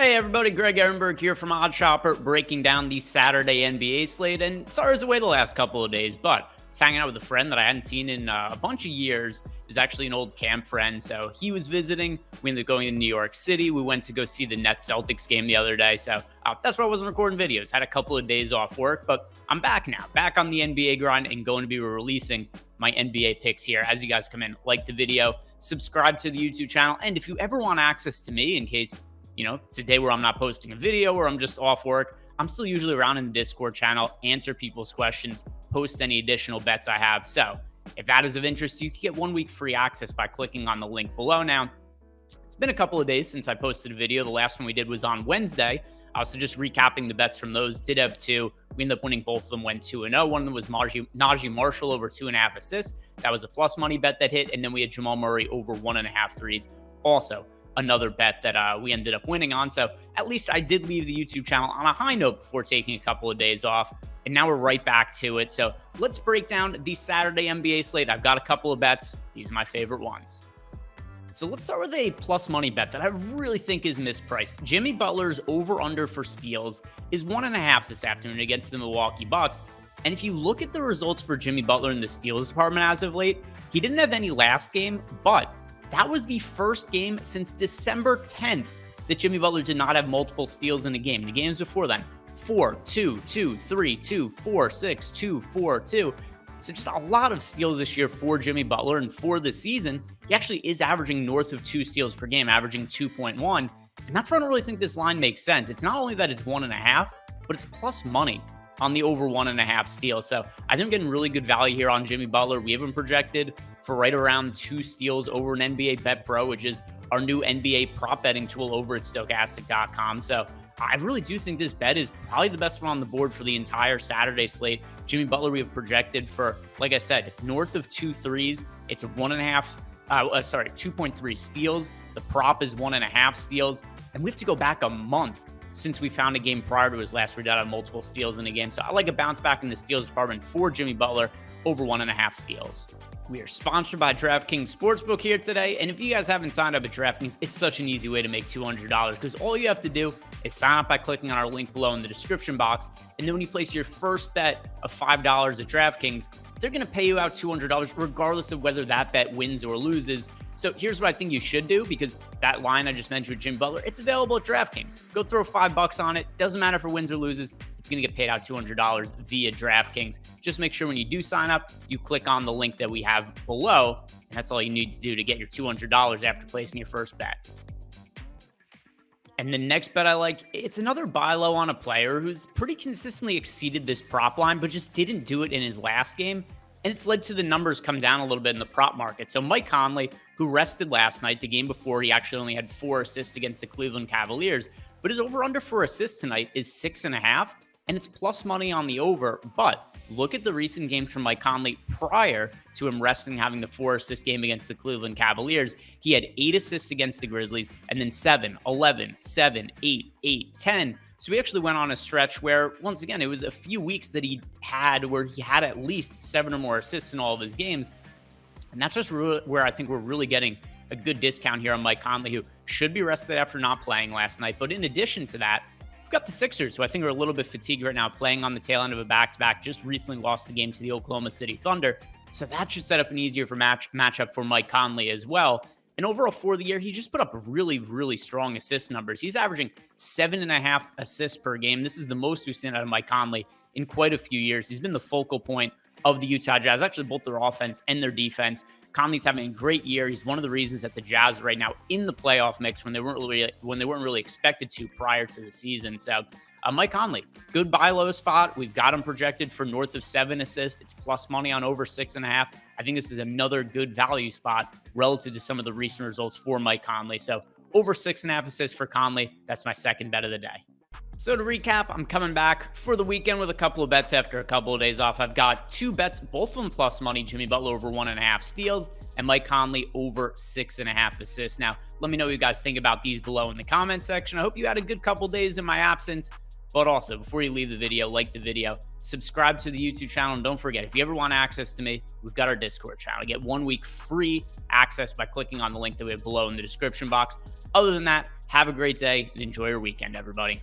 Hey everybody, Greg Ehrenberg here from Odd Shopper, breaking down the Saturday NBA slate. And sorry I was away the last couple of days, but I was hanging out with a friend that I hadn't seen in a bunch of years. It was actually an old camp friend, so he was visiting. We ended up going to New York City. We went to go see the Nets Celtics game the other day, so that's why I wasn't recording videos. Had a couple of days off work, but I'm back now, back on the NBA grind and going to be releasing my NBA picks here. As you guys come in, like the video, subscribe to the YouTube channel, and if you ever want access to me in case it's a day where I'm not posting a video or I'm just off work, I'm still usually around in the Discord channel, answer people's questions, post any additional bets I have. So if that is of interest, you can get 1 week free access by clicking on the link below. Now, it's been a couple of days since I posted a video. The last one we did was on Wednesday. So just recapping the bets from those. Did have two. We ended up winning both of them, went 2-0. One of them was Najee Marshall over 2.5 assists. That was a plus money bet that hit. And then we had Jamal Murray over 1.5 threes. Also, another bet that we ended up winning on. So at least I did leave the YouTube channel on a high note before taking a couple of days off. And now we're right back to it. So let's break down the Saturday NBA slate. I've got a couple of bets. These are my favorite ones. So let's start with a plus money bet that I really think is mispriced. Jimmy Butler's over-under for steals is 1.5 this afternoon against the Milwaukee Bucks. And if you look at the results for Jimmy Butler in the steals department as of late, he didn't have any last game, but that was the first game since December 10th that Jimmy Butler did not have multiple steals in a game. The games before then, 4, 2, 2, 3, 2, 4, 6, 2, 4, 2. So just a lot of steals this year for Jimmy Butler. And for the season, he actually is averaging north of 2 steals per game, averaging 2.1. And that's why I don't really think this line makes sense. It's not only that it's 1.5, but it's plus money on the over 1.5 steals. So I think I'm getting really good value here on Jimmy Butler. We have him projected for right around 2 steals over an NBA Bet Pro, which is our new NBA prop betting tool over at stokastic.com. So I really do think this bet is probably the best one on the board for the entire Saturday slate. Jimmy Butler, we have projected for, like I said, north of 2 threes. It's a 2.3 steals. The prop is 1.5 steals. And we have to go back a month since we found a game prior to his last readout on multiple steals in a game. So I like a bounce back in the steals department for Jimmy Butler over 1.5 steals. We are sponsored by DraftKings Sportsbook here today. And if you guys haven't signed up at DraftKings, it's such an easy way to make $200 because all you have to do is sign up by clicking on our link below in the description box. And then when you place your first bet of $5 at DraftKings, they're going to pay you out $200 regardless of whether that bet wins or loses. So here's what I think you should do, because that line I just mentioned with Jimmy Butler, it's available at DraftKings. Go throw $5 on it. Doesn't matter if it wins or loses. It's going to get paid out $200 via DraftKings. Just make sure when you do sign up, you click on the link that we have below. And that's all you need to do to get your $200 after placing your first bet. And the next bet I like, it's another buy low on a player who's pretty consistently exceeded this prop line, but just didn't do it in his last game. And it's led to the numbers come down a little bit in the prop market. So Mike Conley, who rested last night, the game before, he actually only had 4 assists against the Cleveland Cavaliers. But his over-under for assists tonight is 6.5, and it's plus money on the over. But look at the recent games from Mike Conley prior to him resting, having the 4-assist game against the Cleveland Cavaliers. He had 8 assists against the Grizzlies, and then 7, 11, 7, 8, 8, 10. So he actually went on a stretch where, once again, it was a few weeks that he had where he had at least 7 or more assists in all of his games. And that's just where I think we're really getting a good discount here on Mike Conley, who should be rested after not playing last night. But in addition to that, we've got the Sixers, who I think are a little bit fatigued right now, playing on the tail end of a back-to-back, just recently lost the game to the Oklahoma City Thunder. So that should set up an easier matchup for Mike Conley as well. And overall for the year, he just put up really, really strong assist numbers. He's averaging 7.5 assists per game. This is the most we've seen out of Mike Conley in quite a few years. He's been the focal point of the Utah Jazz, actually both their offense and their defense. Conley's having a great year. He's one of the reasons that the Jazz are right now in the playoff mix when they weren't really expected to prior to the season. So Mike Conley, good buy low spot. We've got him projected for north of 7 assists. It's plus money on over 6.5. I think this is another good value spot relative to some of the recent results for Mike Conley. So over 6.5 assists for Conley. That's my second bet of the day. So to recap, I'm coming back for the weekend with a couple of bets after a couple of days off. I've got 2 bets, both of them plus money. Jimmy Butler over 1.5 steals and Mike Conley over 6.5 assists. Now, let me know what you guys think about these below in the comment section. I hope you had a good couple days in my absence. But also, before you leave the video, like the video, subscribe to the YouTube channel, and don't forget, if you ever want access to me, we've got our Discord channel. Get 1 week free access by clicking on the link that we have below in the description box. Other than that, Have a great day and enjoy your weekend, everybody.